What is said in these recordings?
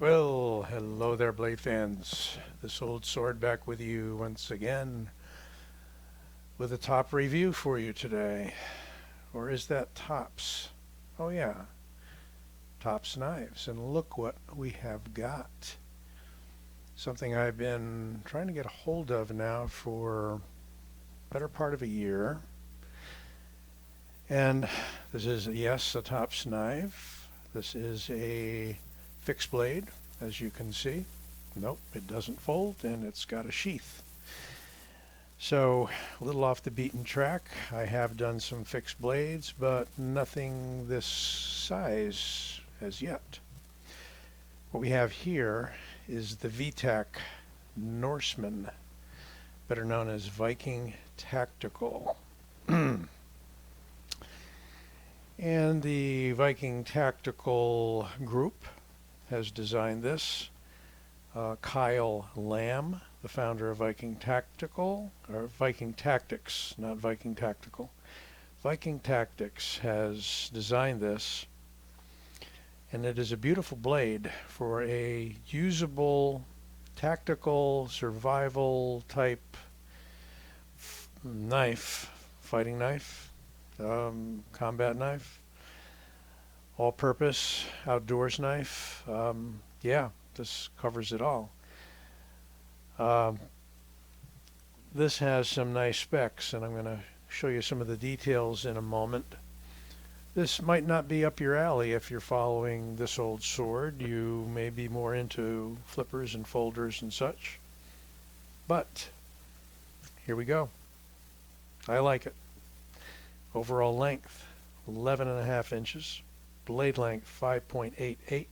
Well, hello there, blade fans. This old sword back with you once again with a top review for you today. Or is that tops? Oh yeah, tops knives. And look what we have got. Something I've been trying to get a hold of now for better part of a year. And this is, yes, a tops knife. This is a fixed blade, as you can see. Nope, it doesn't fold, and it's got a sheath. So, a little off the beaten track. I have done some fixed blades, but nothing this size as yet. What we have here is the VTAC Norseman, better known as Viking Tactical. And the Viking Tactical group has designed this. Kyle Lamb, the founder of Viking Tactical, or Viking Tactics, not Viking Tactical. Viking Tactics has designed this, and it is a beautiful blade for a usable, tactical, survival type knife, fighting knife, combat knife, all-purpose outdoors knife. Yeah, this covers it all. This has some nice specs, and I'm going to show you some of the details in a moment. This might not be up your alley if you're following this old sword. You may be more into flippers and folders and such. But here we go. I like it. Overall length, 11.5 inches. Blade length, 5.88.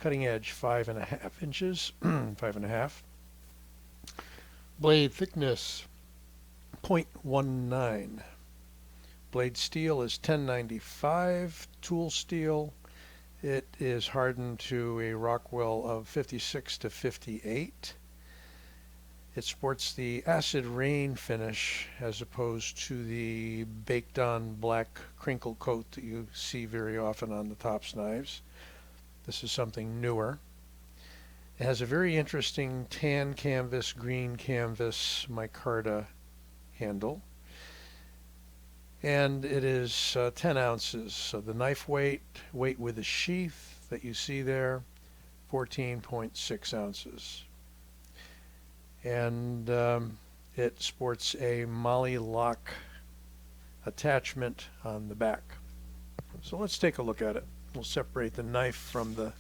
Cutting edge, 5.5 inches, 5.5. Blade thickness, 0.19. Blade steel is 1095. Tool steel, it is hardened to a Rockwell of 56 to 58. It sports the acid rain finish as opposed to the baked on black crinkle coat that you see very often on the tops knives. This is something newer. It has a very interesting tan canvas, green canvas micarta handle. And it is 10 ounces. So the knife weight with the sheath that you see there, 14.6 ounces. And it sports a Molle lock attachment on the back. So let's take a look at it. We'll separate the knife from the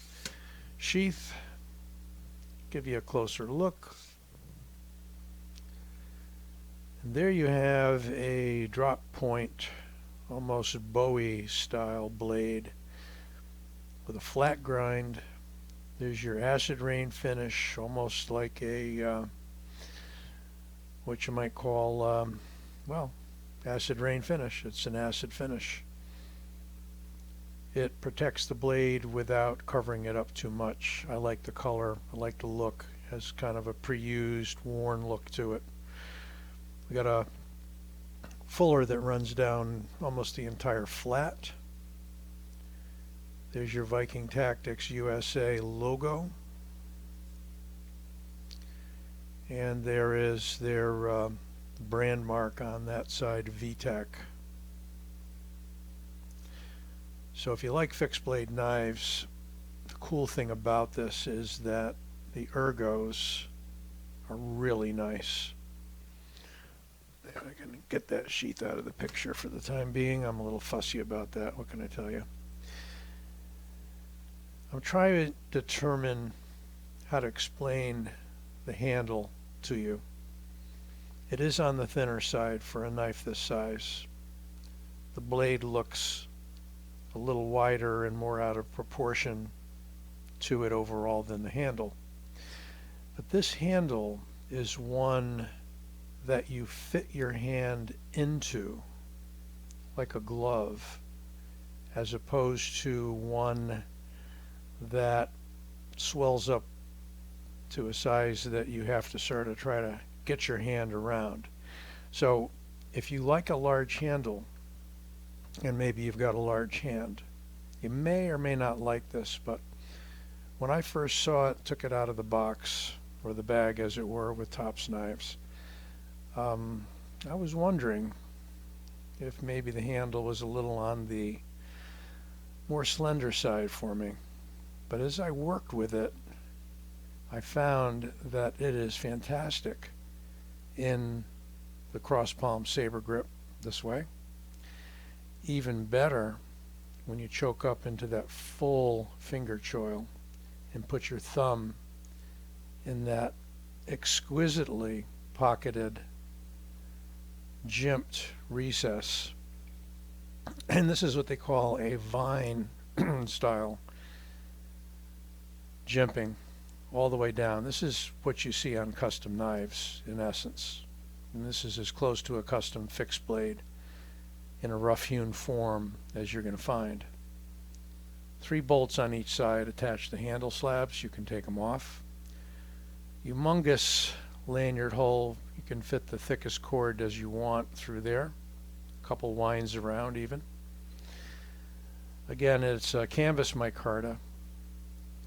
sheath, give you a closer look. And there you have a drop point, almost Bowie style blade with a flat grind. There's your acid rain finish, almost like a what you might call, well, acid rain finish. It's an acid finish. It protects the blade without covering it up too much. I like the color. I like the look. It has kind of a pre-used, worn look to it. We got a fuller that runs down almost the entire flat. There's your Viking Tactics USA logo. And there is their brand mark on that side, VTAC. So if you like fixed blade knives, the cool thing about this is that the Ergos are really nice. There, I can get that sheath out of the picture for the time being. I'm a little fussy about that. What can I tell you? I'm trying to determine how to explain the handle to you. It is on the thinner side for a knife this size. The blade looks a little wider and more out of proportion to it overall than the handle. But this handle is one that you fit your hand into like a glove, as opposed to one that swells up to a size that you have to sort of try to get your hand around. So if you like a large handle, and maybe you've got a large hand, you may or may not like this, but when I first saw it, took it out of the box, or the bag as it were, with Tops knives, I was wondering if maybe the handle was a little on the more slender side for me. But as I worked with it, I found that it is fantastic in the cross palm saber grip this way. Even better when you choke up into that full finger choil and put your thumb in that exquisitely pocketed, jimped recess. And this is what they call a vine style jimping all the way down. This is what you see on custom knives in essence. And this is as close to a custom fixed blade in a rough hewn form as you're going to find. 3 bolts on each side attach the handle slabs. You can take them off. Humongous lanyard hole. You can fit the thickest cord as you want through there. A couple winds around even. Again, it's a canvas micarta.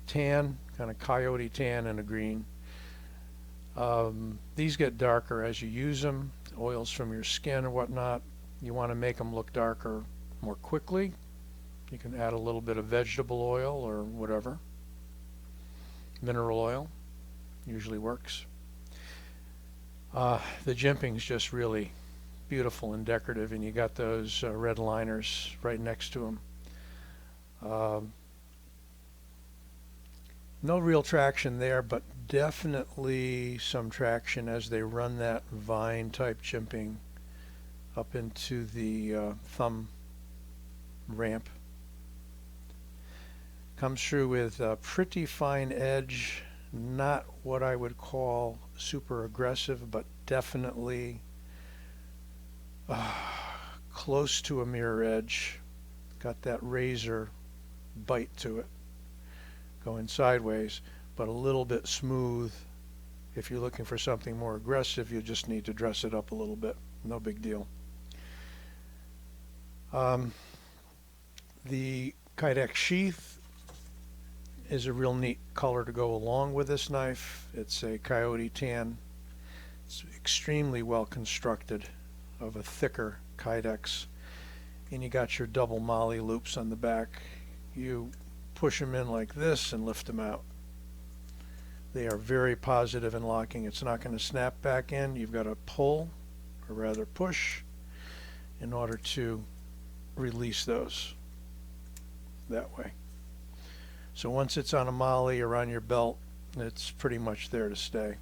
Tan, kind of coyote tan and a green. These get darker as you use them. Oils from your skin or whatnot. You want to make them look darker more quickly. You can add a little bit of vegetable oil or whatever. Mineral oil usually works. The jimping's just really beautiful and decorative, and you got those red liners right next to them. No real traction there, but definitely some traction as they run that vine type jimping up into the thumb ramp. Comes through with a pretty fine edge, not what I would call super aggressive, but definitely close to a mirror edge. Got that razor bite to it, going sideways, but a little bit smooth. If you're looking for something more aggressive, you just need to dress it up a little bit. No big deal. The Kydex Sheath is a real neat color to go along with this knife. It's a coyote tan. It's extremely well constructed, of a thicker Kydex. And you got your double Molle loops on the back. You push them in like this and lift them out. They are very positive in locking. It's not going to snap back in. You've got to pull, or rather push, in order to release those that way. So once it's on a Molle or on your belt, it's pretty much there to stay.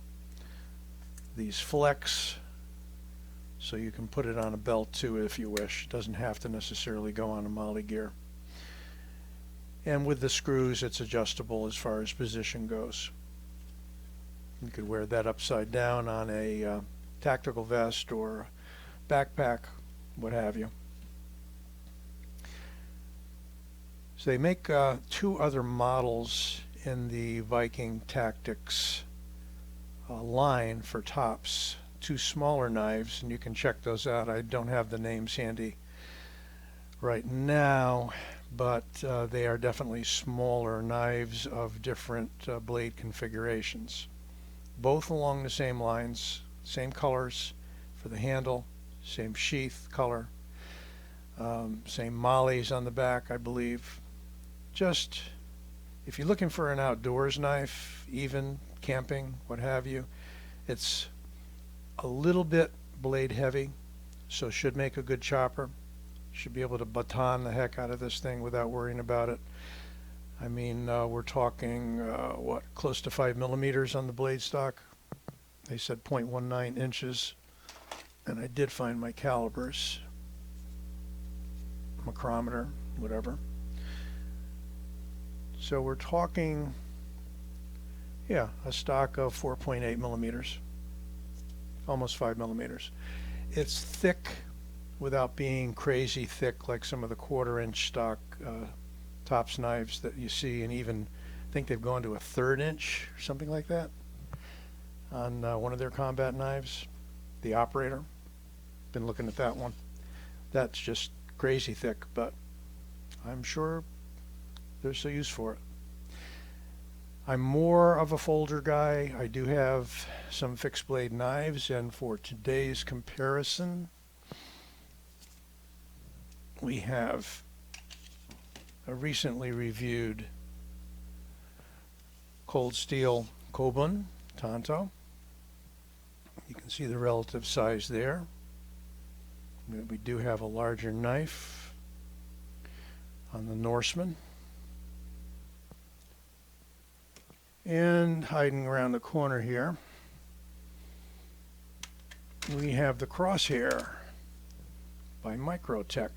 These flex, so you can put it on a belt too if you wish. It doesn't have to necessarily go on a Molle gear. And with the screws, it's adjustable as far as position goes. You could wear that upside down on a tactical vest or backpack, what have you. So they make 2 other models in the Viking Tactics line for tops. 2 smaller knives, and you can check those out. I don't have the names handy right now, but they are definitely smaller knives of different blade configurations. Both along the same lines, same colors for the handle, same sheath color, same mollies on the back, I believe. Just, if you're looking for an outdoors knife, even camping, what have you, it's a little bit blade heavy, so should make a good chopper. Should be able to baton the heck out of this thing without worrying about it. I mean, we're talking, what, close to 5 millimeters on the blade stock. They said 0.19 inches, and I did find my calibers, micrometer, whatever. So we're talking, yeah, a stock of 4.8 millimeters, almost 5 millimeters. It's thick without being crazy thick like some of the 1/4-inch stock tops knives that you see, and even I think they've gone to a 1/3 inch or something like that on one of their combat knives. The Operator, been looking at that one. That's just crazy thick, but I'm sure there's a use for it. I'm more of a folder guy. I do have some fixed blade knives, and for today's comparison, we have a recently reviewed cold steel Kobun Tanto. You can see the relative size there. We do have a larger knife on the Norseman. And hiding around the corner here, we have the Crosshair by Microtech.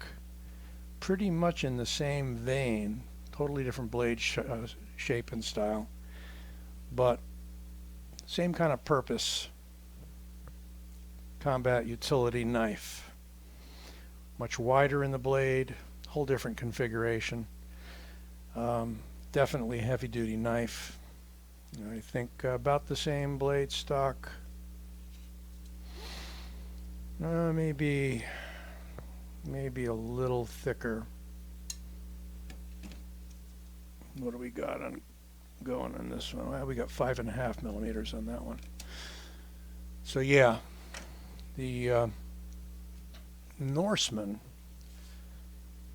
Pretty much in the same vein, totally different blade shape and style, but same kind of purpose. Combat utility knife. Much wider in the blade, whole different configuration. Definitely heavy duty knife. I think about the same blade stock. Maybe a little thicker. What do we got going on this one? Well, we got 5.5 millimeters on that one. So yeah, the Norseman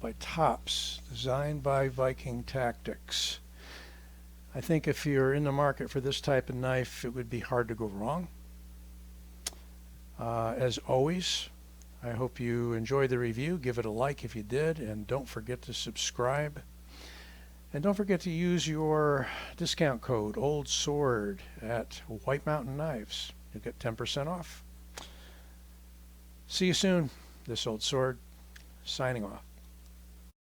by Tops, designed by Viking Tactics. I think if you're in the market for this type of knife, it would be hard to go wrong. As always, I hope you enjoyed the review. Give it a like if you did, and don't forget to subscribe. And don't forget to use your discount code OLDSWORD at White Mountain Knives. You'll get 10% off. See you soon. This Old Sword, signing off.